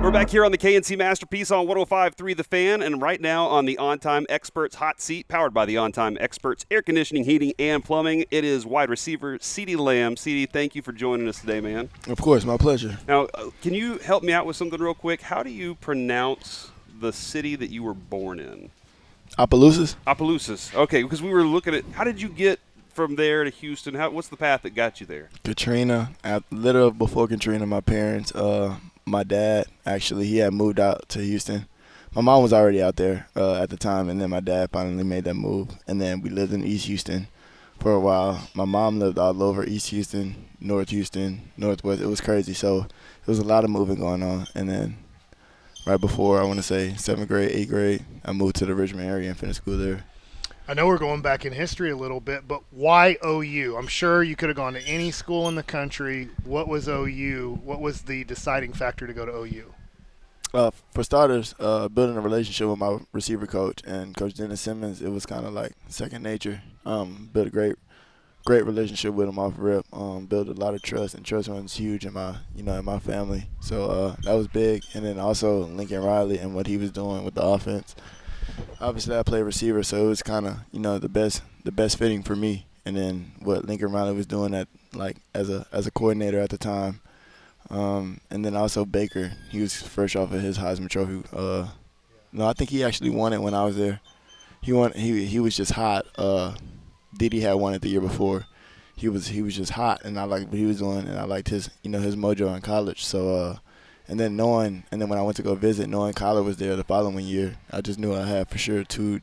We're back here on the K&C Masterpiece on 105.3 The Fan, and right now on the On Time Experts Hot Seat, powered by the On Time Experts Air Conditioning, Heating, and Plumbing. It is wide receiver CeeDee Lamb. CeeDee, thank you for joining us today, man. Of course, my pleasure. Now, can you help me out with something real quick? How do you pronounce the city that you were born in? Opelousas? Opelousas. Okay, because we were looking at how did you get from there to Houston? What's the path that got you there? Katrina. Literally before Katrina, my parents, my dad, actually, he had moved out to Houston. My mom was already out there at the time, and then my dad finally made that move. And then we lived in East Houston for a while. My mom lived all over East Houston, North Houston, Northwest. It was crazy. So it was a lot of moving going on. And then right before, I want to say, 7th grade, 8th grade, I moved to the Richmond area and finished school there. I know we're going back in history a little bit, but why OU? I'm sure you could have gone to any school in the country. What was OU? What was the deciding factor to go to OU? For starters, building a relationship with my receiver coach and Coach Dennis Simmons, it was kind of like second nature. Built a great relationship with him off rip. Built a lot of trust, and trust runs huge in my family. So that was big. And then also Lincoln Riley and what he was doing with the offense. Obviously, I play receiver, so it was kind of the best fitting for me. And then what Lincoln Riley was doing as a coordinator at the time, and then also Baker, he was fresh off of his Heisman Trophy. No, I think he actually won it when I was there. He won. He was just hot. Diddy had won it the year before. He was just hot, and I liked what he was doing, and I liked his his mojo in college. So. And then when I went to go visit, knowing Kyler was there the following year, I just knew I had for sure two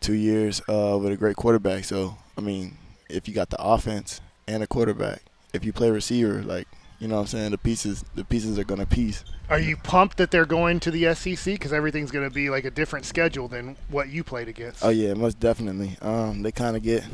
years with a great quarterback. So, I mean, if you got the offense and a quarterback, if you play receiver, what I'm saying, the pieces are going to piece. Are you pumped that they're going to the SEC? Because everything's going to be like a different schedule than what you played against. Oh, yeah, most definitely. They kind of get,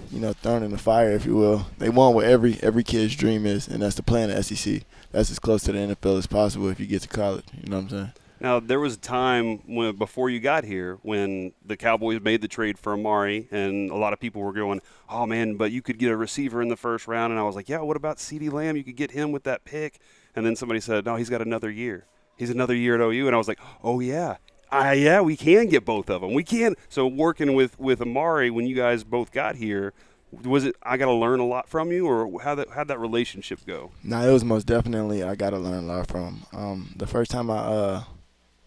thrown in the fire, if you will. They want what every kid's dream is, and that's to play in the SEC. That's as close to the NFL as possible if you get to college. You know what I'm saying? Now, there was a time before you got here when the Cowboys made the trade for Amari, and a lot of people were going, oh, man, but you could get a receiver in the first round. And I was like, yeah, what about CeeDee Lamb? You could get him with that pick. And then somebody said, no, he's got another year. He's another year at OU. And I was like, oh, yeah. Yeah, we can get both of them. We can. So working with Amari when you guys both got here, was it I got to learn a lot from you, or how'd that relationship go? No, it was most definitely I got to learn a lot from him. The first time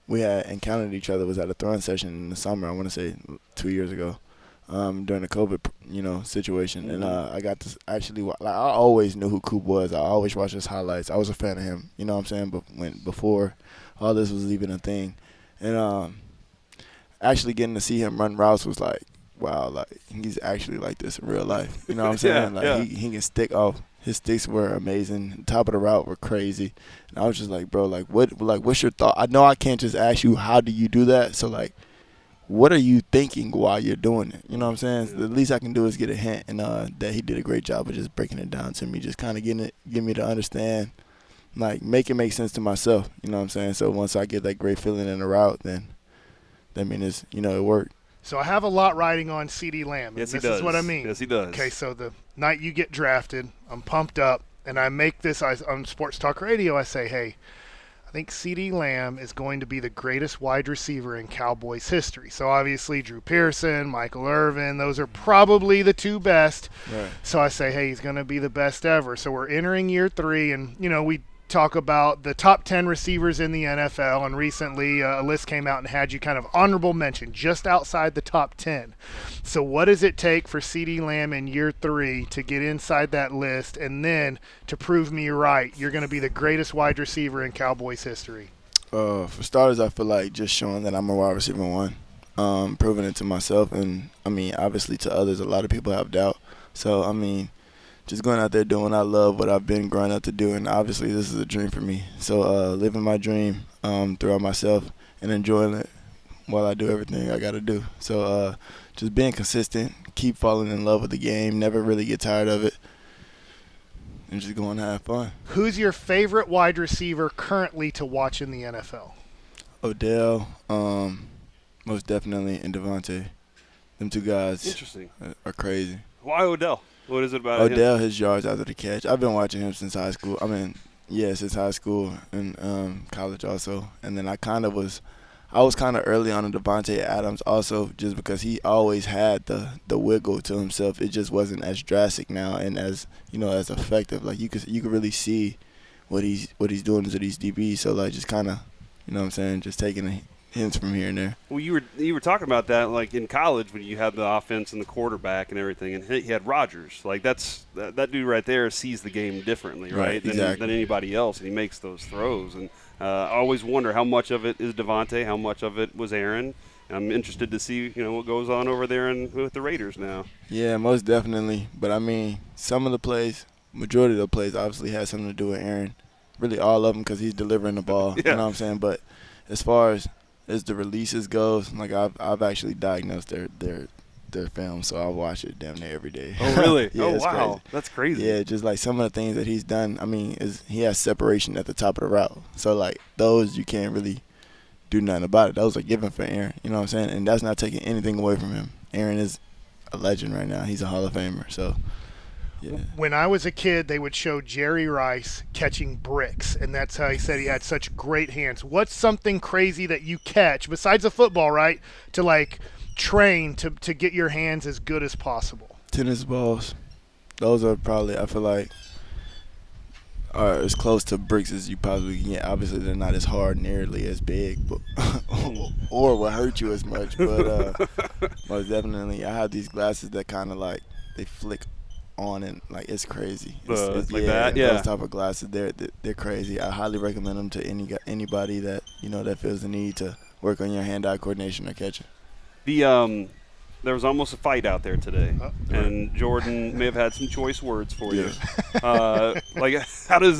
we had encountered each other was at a throwing session in the summer, I want to say 2 years ago, during the COVID, situation. And I got to actually I always knew who Coop was. I always watched his highlights. I was a fan of him, you know what I'm saying, but before all this was even a thing. And actually getting to see him run routes was like, wow, he's actually like this in real life. You know what I'm saying? He can stick off. His sticks were amazing. The top of the route were crazy. And I was just like, bro, what's your thought? I know I can't just ask you how do you do that. So what are you thinking while you're doing it? You know what I'm saying? So the least I can do is get a hint, and that he did a great job of just breaking it down to me, just kind of getting me to understand, make it make sense to myself. You know what I'm saying? So once I get that great feeling in the route, then that means it worked. So I have a lot riding on CeeDee Lamb. Yes, he does. This is what I mean. Yes, he does. Okay, so the night you get drafted, I'm pumped up, and I make this on Sports Talk Radio. I say, hey, I think CeeDee Lamb is going to be the greatest wide receiver in Cowboys history. So obviously Drew Pearson, Michael Irvin, those are probably the two best. Right. So I say, hey, he's going to be the best ever. So we're entering year 3, and, we talk about the top 10 receivers in the NFL, and recently a list came out and had you kind of honorable mention just outside the top 10. So what does it take for CeeDee Lamb in year 3 to get inside that list, and then to prove me right, you're going to be the greatest wide receiver in Cowboys history? For starters, I feel like just showing that I'm a wide receiver one, proving it to myself, and obviously to others. A lot of people have doubt. So just going out there doing what I love, what I've been growing up to do, and obviously this is a dream for me. So living my dream throughout myself and enjoying it while I do everything I got to do. So just being consistent, keep falling in love with the game, never really get tired of it, and just go and have fun. Who's your favorite wide receiver currently to watch in the NFL? Odell, most definitely, and Devontae. Them two guys Interesting. Are crazy. Why Odell? What is it about Odell, his yards after the catch. I've been watching him since high school. Yeah, since high school and college also. And then I was kind of early on in Devontae Adams also, just because he always had the wiggle to himself. It just wasn't as drastic now and as as effective. Like you could really see what he's doing to these DBs. So like just kind of what I'm saying, just taking the hints from here and there. Well, you were talking about that like in college when you had the offense and the quarterback and everything, and he had Rodgers. Like that dude right there sees the game differently, right? Exactly. Than anybody else, and he makes those throws. And I always wonder how much of it is Devontae, how much of it was Aaron. And I'm interested to see what goes on over there with the Raiders now. Yeah, most definitely. But I mean, some of the plays, majority of the plays, obviously had something to do with Aaron. Really, all of them because he's delivering the ball. Yeah. You know what I'm saying? But as far as the releases goes, like I've actually diagnosed their film, so I watch it damn near every day. Oh, really? Yeah, oh, it's wow. crazy. That's crazy. Yeah, just like some of the things that he's done. I mean, he has separation at the top of the route. So like those you can't really do nothing about it. Those are given for Aaron. You know what I'm saying? And that's not taking anything away from him. Aaron is a legend right now. He's a Hall of Famer. So. Yeah. When I was a kid, they would show Jerry Rice catching bricks, and that's how he said he had such great hands. What's something crazy that you catch, besides a football, right, to, like, train to get your hands as good as possible? Tennis balls. Those are probably, I feel like, are as close to bricks as you possibly can get. Obviously, they're not as hard, nearly as big, but or will hurt you as much. But most definitely, I have these glasses that kind of, like, they flick on and like it's crazy. It's like that, yeah. Those type of glasses, they're crazy. I highly recommend them to anybody that that feels the need to work on your hand-eye coordination or catching. There was almost a fight out there today, and Jordan may have had some choice words for you. Like, how does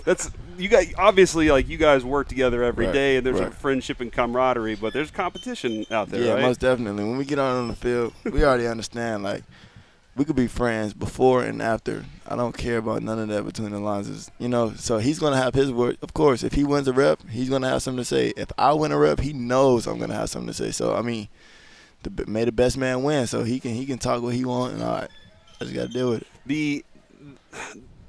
that's you guys obviously like you guys work together every day, and there's a friendship and camaraderie, but there's competition out there. Yeah, right? Most definitely. When we get on the field, we already understand like. We could be friends before and after. I don't care about none of that between the lines. So he's going to have his word. Of course, if he wins a rep, he's going to have something to say. If I win a rep, he knows I'm going to have something to say. So, I mean, may the best man win. So he can talk what he wants, and all right, I just got to deal with it.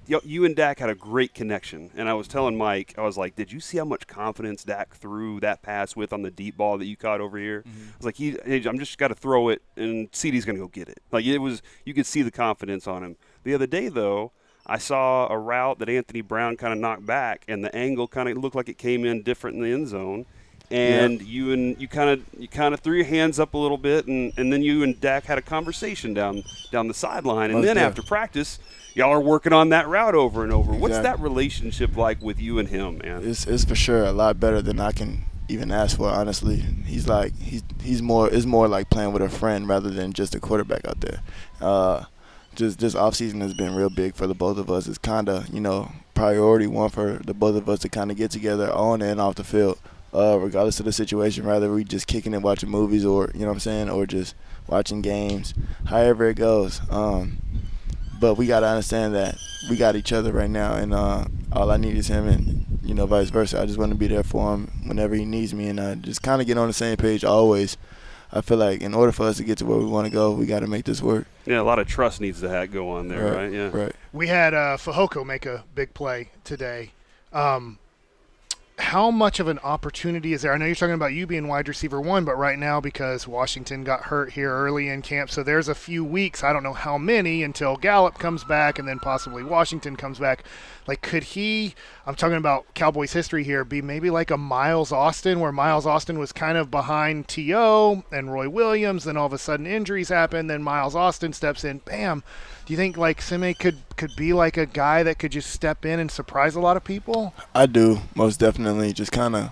You and Dak had a great connection, and I was telling Mike, I was like, did you see how much confidence Dak threw that pass with on the deep ball that you caught over here? Mm-hmm. I was like, hey, I'm just got to throw it, and CeeDee's going to go get it. Like, you could see the confidence on him. The other day, though, I saw a route that Anthony Brown kind of knocked back, and the angle kind of looked like it came in different in the end zone. And you kind of threw your hands up a little bit, and then you and Dak had a conversation down the sideline, and then after practice, y'all are working on that route over and over. Exactly. What's that relationship like with you and him, man? It's for sure a lot better than I can even ask for, honestly. He's like it's more like playing with a friend rather than just a quarterback out there. Just this offseason has been real big for the both of us. It's kind of priority one for the both of us to kind of get together on and off the field. Regardless of the situation, rather we just kicking and watching movies or, or just watching games, however it goes. But we got to understand that we got each other right now, and all I need is him and, vice versa. I just want to be there for him whenever he needs me, and just kind of get on the same page always. I feel like in order for us to get to where we want to go, we got to make this work. Yeah, a lot of trust needs to go on there, right? Yeah. Right. We had Fehoko make a big play today. How much of an opportunity is there? I know you're talking about you being wide receiver one, but right now because Washington got hurt here early in camp, so there's a few weeks, I don't know how many, until Gallup comes back and then possibly Washington comes back. Like, could he, I'm talking about Cowboys history here, be maybe like a Miles Austin, where Miles Austin was kind of behind T.O. and Roy Williams, then all of a sudden injuries happen, then Miles Austin steps in, bam. Do you think like Sime could be like a guy that could just step in and surprise a lot of people? I do, most definitely. Just kind of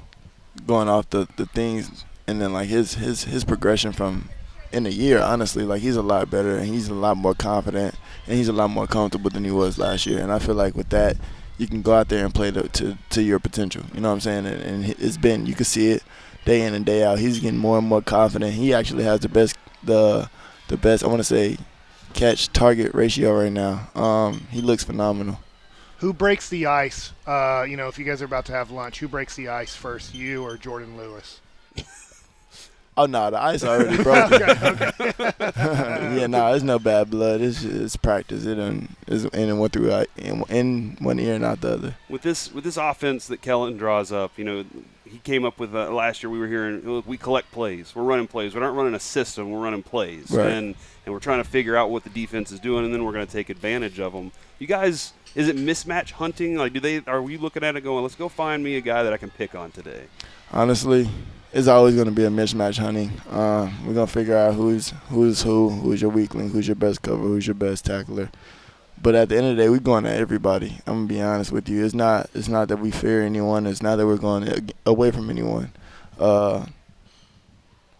going off the things, and then like his progression from in a year, honestly, like he's a lot better and he's a lot more confident and he's a lot more comfortable than he was last year. And I feel like with that, you can go out there and play to your potential. You know what I'm saying? And it's been, you can see it day in and day out. He's getting more and more confident. He actually has the best, I want to say, catch target ratio right now. He looks phenomenal. Who breaks the ice? If you guys are about to have lunch, who breaks the ice first, you or Jordan Lewis? Oh no, the ice already broken. Okay. Yeah, no, it's no bad blood. It's practice. It went through in one ear and out the other. With this offense that Kellen draws up, he came up with last year. We were hearing, look, we collect plays. We're running plays. We're not running a system. We're running plays, right. and we're trying to figure out what the defense is doing, and then we're going to take advantage of them. You guys, is it mismatch hunting? Like, are we looking at it going, let's go find me a guy that I can pick on today? Honestly, it's always going to be a mismatch hunting. We're going to figure out who's your weakling, who's your best cover, who's your best tackler. But at the end of the day, we're going at everybody. I'm going to be honest with you. It's not that we fear anyone. It's not that we're going away from anyone.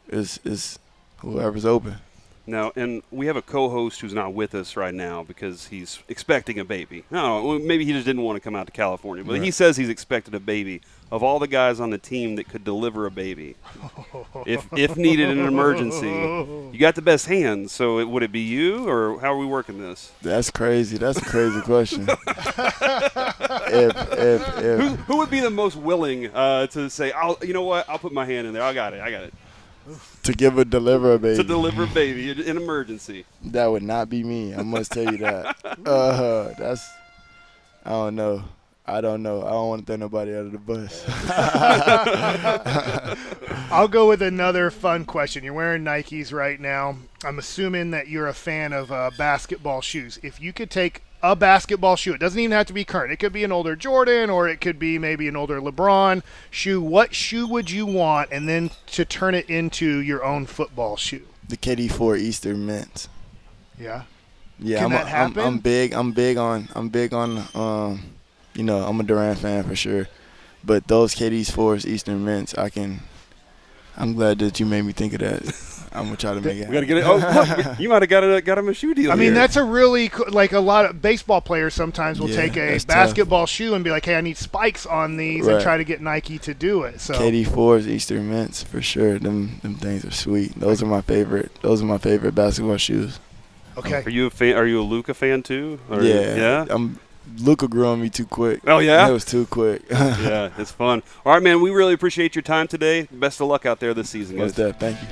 It's whoever's open. Now, and we have a co-host who's not with us right now because he's expecting a baby. No, maybe he just didn't want to come out to California, but right. He says he's expected a baby. Of all the guys on the team that could deliver a baby, if needed in an emergency, you got the best hands. So would it be you, or how are we working this? That's crazy. That's a crazy question. Who would be the most willing to say, you know what, I'll put my hand in there. I got it. To deliver a baby. To deliver a baby in emergency. That would not be me. I must tell you that. I don't know. I don't want to throw nobody under the bus. I'll go with another fun question. You're wearing Nikes right now. I'm assuming that you're a fan of basketball shoes. If you could take a basketball shoe, it doesn't even have to be current. It could be an older Jordan, or it could be maybe an older LeBron shoe. What shoe would you want, and then to turn it into your own football shoe? The KD4 Easter Mints. Yeah. Yeah, Can that happen? I'm big on I'm a Durant fan for sure. But those KD4's Eastern Mints, I'm glad that you made me think of that. I'm going to try to make it happen. We got to get it. Oh, look, you might have got him a shoe deal. I mean, here. that's a really a lot of baseball players sometimes will take a basketball tough. shoe and be like, hey, I need spikes on these, right. and try to get Nike to do it. So KD4's Eastern Mints for sure. Them things are sweet. Those are my favorite basketball shoes. Okay. Are you a Luka fan too? Or, yeah. Luka grew on me too quick. Oh, yeah? It was too quick. Yeah, it's fun. All right, man, we really appreciate your time today. Best of luck out there this season, guys. Thank you.